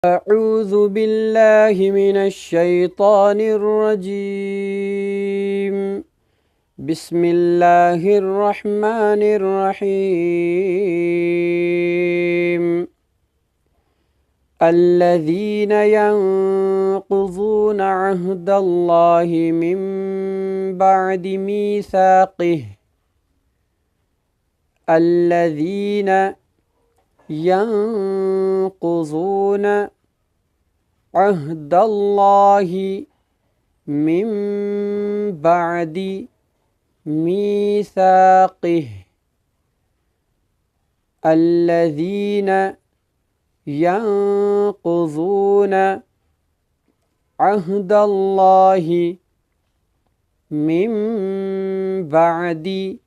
أعوذ بالله من الشيطان الرجيم. بسم الله الرحمن الرحيم. الذين ينقضون عهد الله من بعد ميثاقه الذين ينقضون عهد الله من بعد ميثاقه الذين ينقضون عهد الله من بعد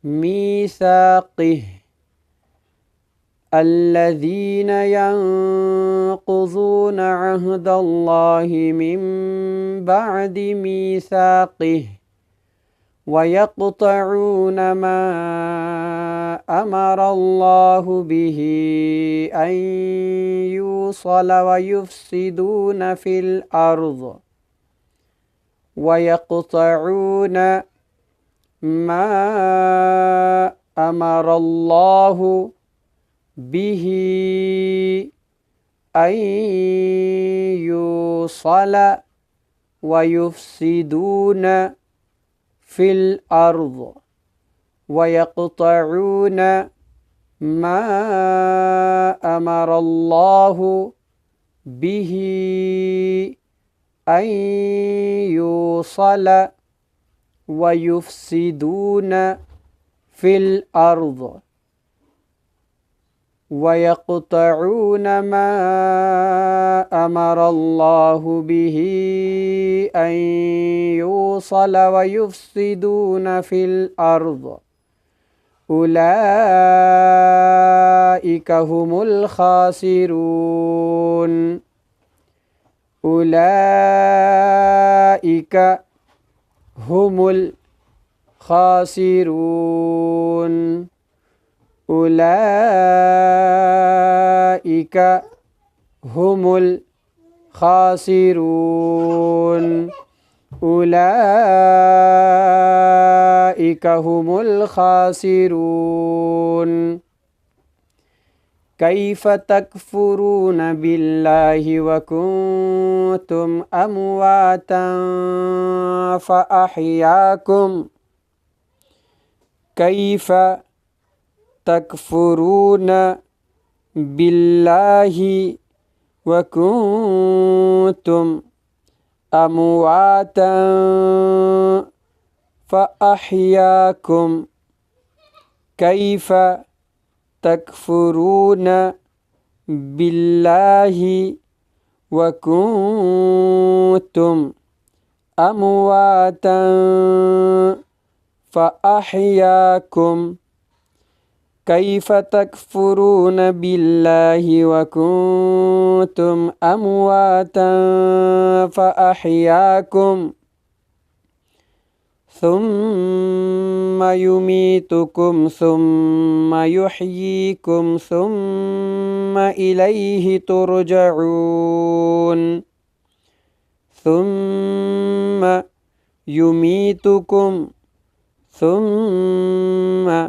ميثاقه الذين ينقضون عهد الله من بعد ميثاقه ويقطعون ما أمر الله به أن يوصل ويفسدون في الأرض ويقطعون ما أمر الله به أن يوصل ويفسدون في الأرض ويقطعون ما أمر الله به أن يوصل ويفسدون في الأرض ويقطعون ما أمر الله به أن يوصل ويفسدون في الأرض أولئك هم الخاسرون. أولئك هم الخاسرون. أولئك هم الخاسرون. أولئك هم الخاسرون. كيف تكفرون بالله وكنتم أمواتا فأحياكم كيف تكفرون بالله وكنتم أمواتا فأحياكم كيف تكفرون بالله وكنتم أمواتا فأحياكم كيف تكفرون بالله وكنتم أمواتا فأحياكم ثم يميتكم ثم يحييكم ثم إليه ترجعون. ثم يميتكم ثم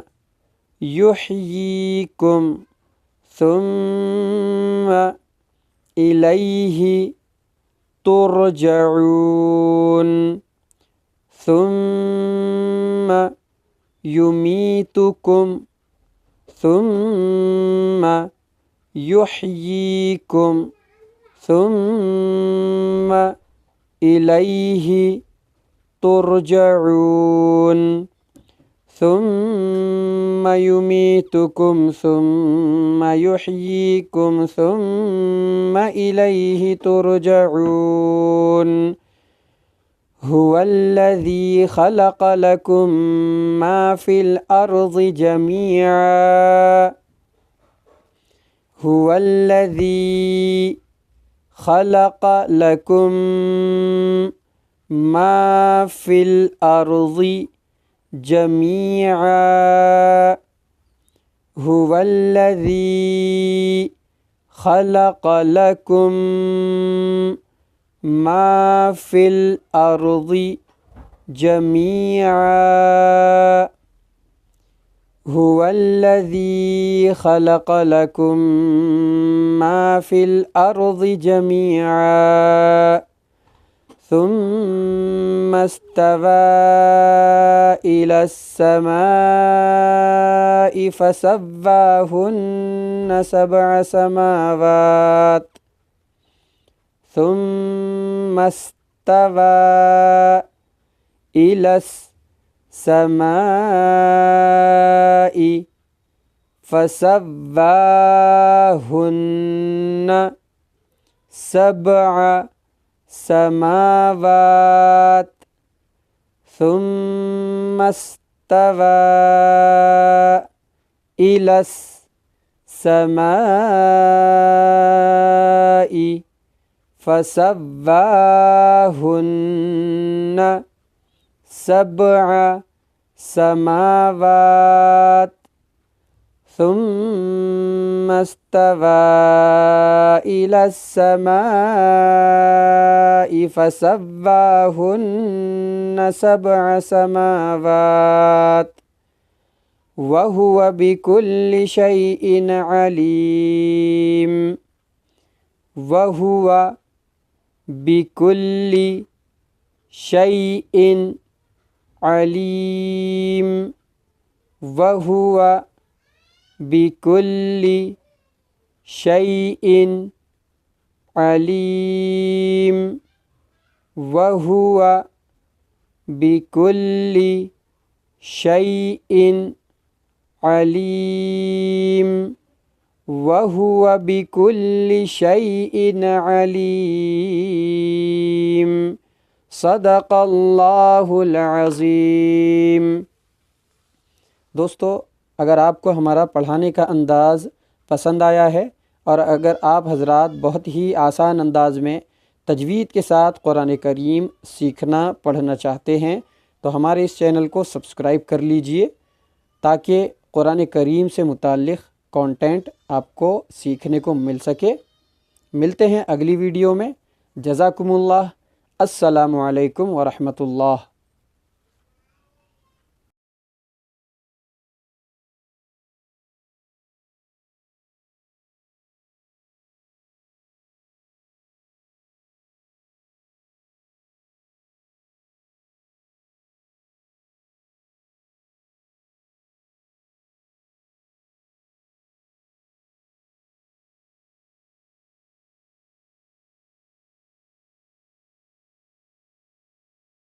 يحييكم ثم إليه ترجعون. ثم يميتكم ثم يحييكم ثم إليه ترجعون. ثم يميتكم ثم يحييكم ثم إليه ترجعون. هو الذي خلق لكم ما في الأرض جميعا. هو الذي خلق لكم ما في الأرض جميعا. هو الذي खलक़ लकुम मा फ़िल अर्ज़ि जमीआ हुवल्लज़ी खलक़ लकुम मा फ़िल अर्ज़ि जमीआ सुम्मा इस्तवा इलस्समाइ फसव्वाहुन्ना सबअ समावात सुम्मा इस्तवा इलस्समाइ फसव्वाहुन्ना सबअ समावात सुम्मा इस्तवा इलस समाइ फसव्वाहुन्ना सबअ समावात सुम्मा इस्तवा इलस समाइ फसव्वाहुन्ना सबअ समावात वहुव बिकुल्लि शैइन अलीम वहुव बिकुल्लि शैइन अलीम वहुव बिकुल्लि शैइन अलीम वहुव बिकुल्लि शैइन अलीम वहुव बिकुल्लि शैइन अलीम। सदक़ल्लाहुल अज़ीम। दोस्तों, अगर आपको हमारा पढ़ाने का अंदाज़ पसंद आया है और अगर आप हज़रात बहुत ही आसान अंदाज में तजवीद के साथ कुरान करीम सीखना पढ़ना चाहते हैं तो हमारे इस चैनल को सब्सक्राइब कर लीजिए ताकि कुरान करीम से मुताल्लिक़ कंटेंट आपको सीखने को मिल सके। मिलते हैं अगली वीडियो में। जज़ाकुमुल्लाह। अस्सलामु अलैकुम व रहमतुल्लाह।